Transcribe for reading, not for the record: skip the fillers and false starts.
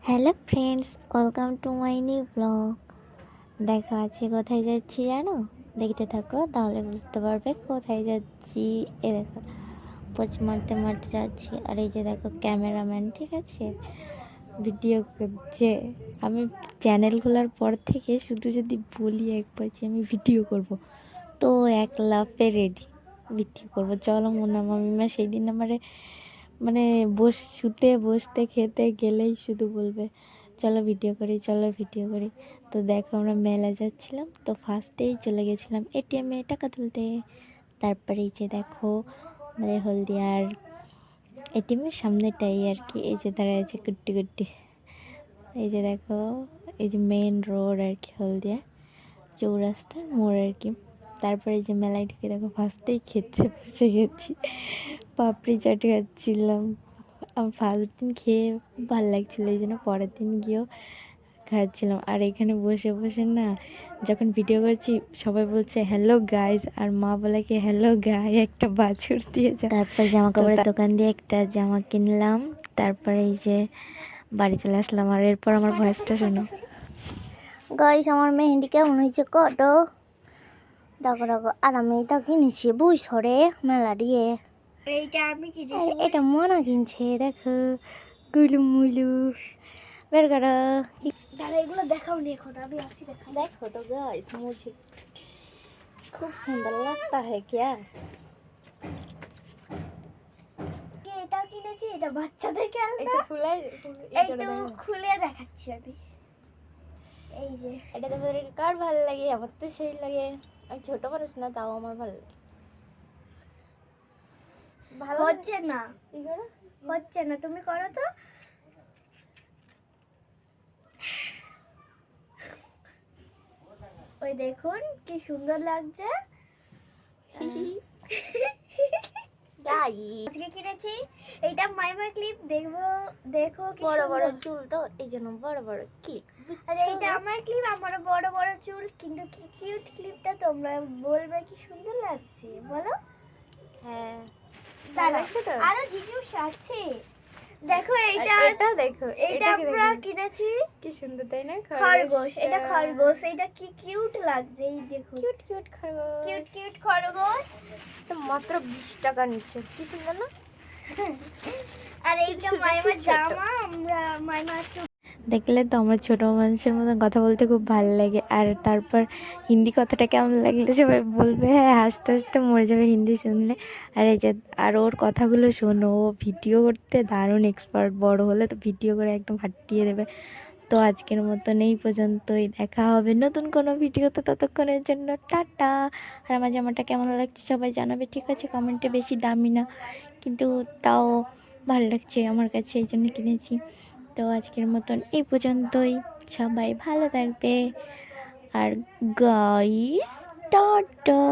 Hello friends, welcome to my new blog. দেখো আজকে কোথায় যাচ্ছি জানো? দেখতে থাকো তাহলে বুঝতে পারবে কোথায় যাচ্ছি। এ দেখো পোজ মারতে মারতে যাচ্ছি, আর এই যে দেখো ক্যামেরাম্যান, ঠিক আছে, ভিডিও করছে। আমি চ্যানেল খোলার পর থেকে শুধু যদি বলি একবার যে আমি ভিডিও করব, তো এক লাফে রেডি ভিডিও করব। চলো মোনা মামিমা সেই দিন আমারে মানে শুতে বসতে খেতে গেলেই শুধু বলবে চলো ভিডিও করি, চলো ভিডিও করি। তো দেখো আমরা মেলা যাচ্ছিলাম, তো ফার্স্টেই চলে গেছিলাম এটিএমে টাকা তুলতে। তারপরে এই যে দেখো আমাদের হলদিয়ার এটিএমের সামনেটাই আর কি, এই যে দাঁড়ায় আছে কুট্টি কুট্টি। এই যে দেখো এই যে মেন রোড আর কি, হলদিয়া চৌরাস্তার মোড় আর কি। তারপরে এই যে মেলায় ঢুকে দেখো ফার্স্টেই খেতে বসে গেছি, পাপড়ি চাট খাচ্ছিলাম। আমার ফার্স্ট দিন খেয়ে ভালো লাগছিলো, এই জন্য পরের দিন গিয়েও খাচ্ছিলাম। আর এখানে বসে বসে না, যখন ভিডিও করছি সবাই বলছে হ্যালো গাইজ, আর মা বলে কি হ্যালো গাই একটা বাছুর দিয়ে যা। তারপর জামা কাপড়ের দোকান দিয়ে একটা জামা কিনলাম, তারপরে এই যে বাড়ি চলে আসলাম। আর এরপর আমার ভয়েসটা শোনো গাইজ, আমার মেহেন্দি কেমন হয়েছে কত দেখো দেখো। আর আমি এটা কিনেছি বুঝরে মেলা দিয়ে, এইটা আমি কিনেছি। এটা মনা কিনছে, দেখো গুলু মুলু বের করো। দাঁড়া, এগুলো দেখাও নি এখন, আমি আসি দেখা। देखो तो गाइस, मुझे खूब सुंदर लगता है क्या? এটা কিনেছি, এটা বাচ্চাদের খেলনা। একটু খুলে একটু খুলে দেখাচ্ছি আমি। এই যে এটা তো বের কার ভালো লাগে, আমার তো সেই লাগে। আমি ছোট মানুষ না, তাও আমার ভালো লাগে। ভালো হচ্ছে না, কি করো? হচ্ছে না, তুমি করো তো। ওই দেখুন কি সুন্দর লাগছে। গাইস, আজকে কিনেছি এইটা মাইমার ক্লিপ, দেখবো দেখো কি বড় বড় সুন্দর। চুল তো এই জন্য বড় বড় ক্লিপ। আর এইটা আমার ক্লিপ, আমার বড় বড় চুল, কিন্তু কি কিউট ক্লিপটা, তোমরা বলবে কি সুন্দর লাগছে বলো। হ্যাঁ, ভালো দাঁড়াও, লাগছে তো। আরো জিনিস আছে দেখো। এইটা এটা দেখো, এটা কি আমরা দেখো, কিনেছি কি সুন্দর তাই না? খরগোশ, এটা খরগোশ, এটা কি কিউট লাগছে, এই দেখো কিউট কিউট খরগোশ। কিউট কিউট খরগোশ। এটা মাত্র 20 টাকা নিচ্ছে, কি সুন্দর না? আর এইটা শুধু মাইমার ছোট। জামা, আমরা মাইমার দেখলে তো আমার ছোট মানুষের মতন কথা বলতে খুব ভালো লাগে। আর তারপর হিন্দি কথাটা কেমন লাগলে সবাই বলবে, হ্যাঁ হাসতে হাসতে মরে যাবে হিন্দি শুনলে। আর এই যে আর ওর কথাগুলো শোনো, ও ভিডিও করতে দারুণ এক্সপার্ট, বড় হলে তো ভিডিও করে একদম ফাটিয়ে দেবে। তো আজকের মতন এই পর্যন্তই, দেখা হবে নতুন কোনো ভিডিওতে, ততক্ষণের জন্য টাটা। আর আমার জামাটা কেমন লাগছে সবাই জানাবে, ঠিক আছে, কমেন্টে। বেশি দামি না, কিন্তু তাও ভালো লাগছে আমার কাছে, এই জন্য কিনেছি। তো আজকের মতন এই পর্যন্তই, সবাই ভালো থাকবে। আর গাইস টাটা।